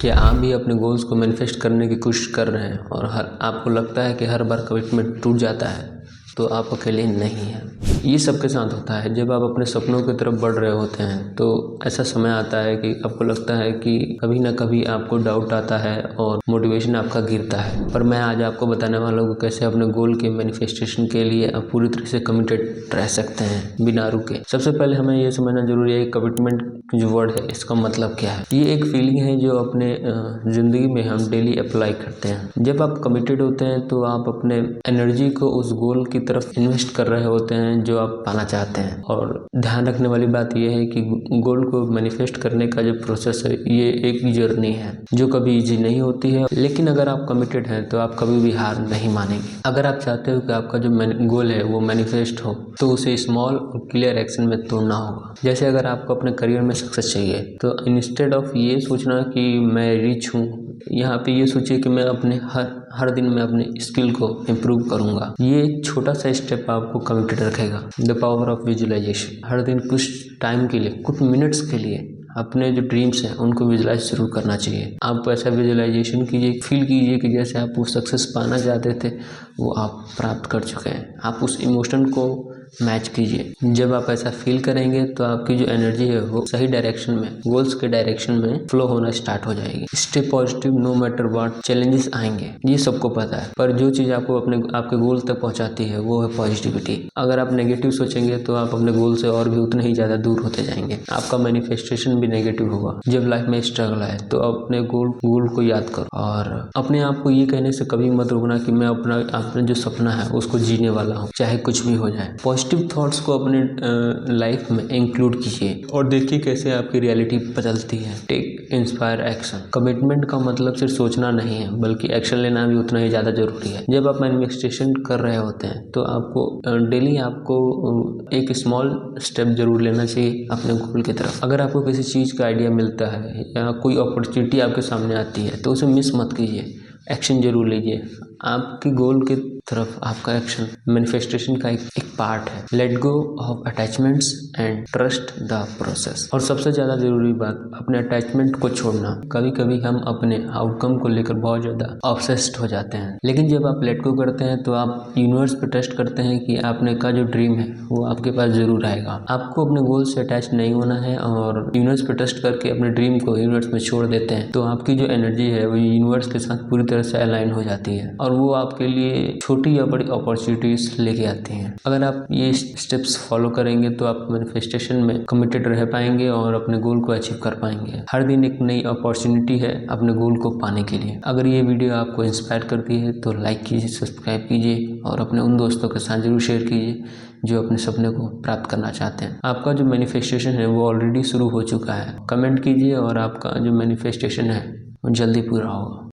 क्या आप भी अपने गोल्स को मैनिफेस्ट करने की कोशिश कर रहे हैं और आपको लगता है कि हर बार कमिटमेंट टूट जाता है, तो आप अकेले नहीं हैं। ये सबके साथ होता है। जब आप अपने सपनों की तरफ बढ़ रहे होते हैं तो ऐसा समय आता है कि आपको लगता है कि कभी ना कभी आपको डाउट आता है और मोटिवेशन आपका गिरता है। पर मैं आज आपको बताने वाला हूँ कैसे अपने गोल के मैनिफेस्टेशन के लिए आप पूरी तरह से कमिटेड रह सकते हैं बिना रुके। सबसे पहले हमें ये समझना जरूरी है कि कमिटमेंट जो वर्ड है इसका मतलब क्या है। ये एक फीलिंग है जो अपने ज़िंदगी में हम डेली अप्लाई करते हैं। जब आप कमिटेड होते हैं तो आप अपने एनर्जी को उस गोल की तरफ इन्वेस्ट कर रहे होते हैं जो आप पाना चाहते हैं। और ध्यान रखने वाली बात यह है कि गोल को मैनिफेस्ट करने का जो प्रोसेस है ये एक जर्नी है जो कभी इजी नहीं होती है, लेकिन अगर आप कमिटेड हैं तो आप कभी भी हार नहीं मानेंगे। अगर आप चाहते हो कि आपका जो गोल है वो मैनिफेस्ट हो तो उसे स्मॉल और क्लियर एक्शन में तोड़ना होगा। जैसे अगर आपको अपने करियर में सक्सेस चाहिए तो इंस्टेड ऑफ ये सोचना कि मैं रिच हूँ, यहाँ पे ये सोचिए कि मैं अपने हर दिन में अपने स्किल को इम्प्रूव करूँगा। ये छोटा सा स्टेप आपको कमिटेड रखेगा। The power of visualisation. हर दिन कुछ टाइम के लिए, कुछ मिनट्स के लिए अपने जो ड्रीम्स हैं उनको विजुलाइज जरूर करना चाहिए। आप ऐसा विजुअलाइजेशन कीजिए, फील कीजिए कि जैसे आप वो सक्सेस पाना चाहते थे वो आप प्राप्त कर चुके हैं। आप उस इमोशन को मैच कीजिए। जब आप ऐसा फील करेंगे तो आपकी जो एनर्जी है वो सही डायरेक्शन में, गोल्स के डायरेक्शन में फ्लो होना स्टार्ट हो जाएगी। Stay positive no matter what. Challenges आएंगे, ये सबको पता है, पर जो चीज़ आपको आपके गोल तक पहुंचाती है वो है पॉजिटिविटी। अगर आप नेगेटिव सोचेंगे तो आप अपने गोल से और भी उतने ही ज़्यादा दूर होते जाएंगे। आपका मैनिफेस्टेशन भी नेगेटिव होगा। जब लाइफ में स्ट्रगल आए तो अपने गोल को याद करो और अपने आप को ये कहने से कभी मत रोकना कि मैं अपना जो सपना है उसको जीने वाला हूँ, चाहे कुछ भी हो जाए। पॉजिटिव थॉट्स को अपने लाइफ में इंक्लूड कीजिए और देखिए कैसे आपकी रियलिटी बदलती है। Take inspire action. कमिटमेंट का मतलब सिर्फ सोचना नहीं है बल्कि एक्शन लेना भी उतना ही ज़्यादा जरूरी है। जब आप मैनिफेस्टेशन कर रहे होते हैं तो आपको डेली एक स्मॉल स्टेप जरूर लेना चाहिए अपने गोल की तरफ। अगर आपको किसी चीज़ का आइडिया मिलता है या कोई अपॉर्चुनिटी आपके सामने आती है तो उसे मिस मत कीजिए, एक्शन जरूर लीजिए। आपकी गोल की तरफ आपका एक्शन मैनिफेस्टेशन का एक पार्ट है। Let go of attachments and trust the process. और सबसे ज़्यादा ज़रूरी बात, अपने अटैचमेंट को छोड़ना। कभी कभी हम अपने आउटकम को लेकर बहुत ज़्यादा ऑब्सेस्ड हो जाते हैं, लेकिन जब आप लेट गो करते हैं तो आप यूनिवर्स पे ट्रस्ट करते हैं कि आपने का जो ड्रीम है वो आपके पास ज़रूर आएगा। आपको अपने गोल से अटैच नहीं होना है और यूनिवर्स पे ट्रस्ट करके अपने ड्रीम को यूनिवर्स में छोड़ देते हैं तो आपकी जो एनर्जी है वो यूनिवर्स के साथ पूरी तरह से अलाइन हो जाती है और वो आपके लिए छोटी या बड़ी अपॉर्चुनिटीज लेके आती हैं। अगर आप ये स्टेप्स फॉलो करेंगे तो आप मैनिफेस्टेशन में कमिटेड रह पाएंगे और अपने गोल को अचीव कर पाएंगे। हर दिन एक नई अपॉर्चुनिटी है अपने गोल को पाने के लिए। अगर ये वीडियो आपको इंस्पायर करती है तो लाइक कीजिए, सब्सक्राइब कीजिए और अपने उन दोस्तों के साथ जरूर शेयर कीजिए जो अपने सपने को प्राप्त करना चाहते हैं। आपका जो मैनिफेस्टेशन है वो ऑलरेडी शुरू हो चुका है। कमेंट कीजिए और आपका जो मैनिफेस्टेशन है वो जल्दी पूरा होगा।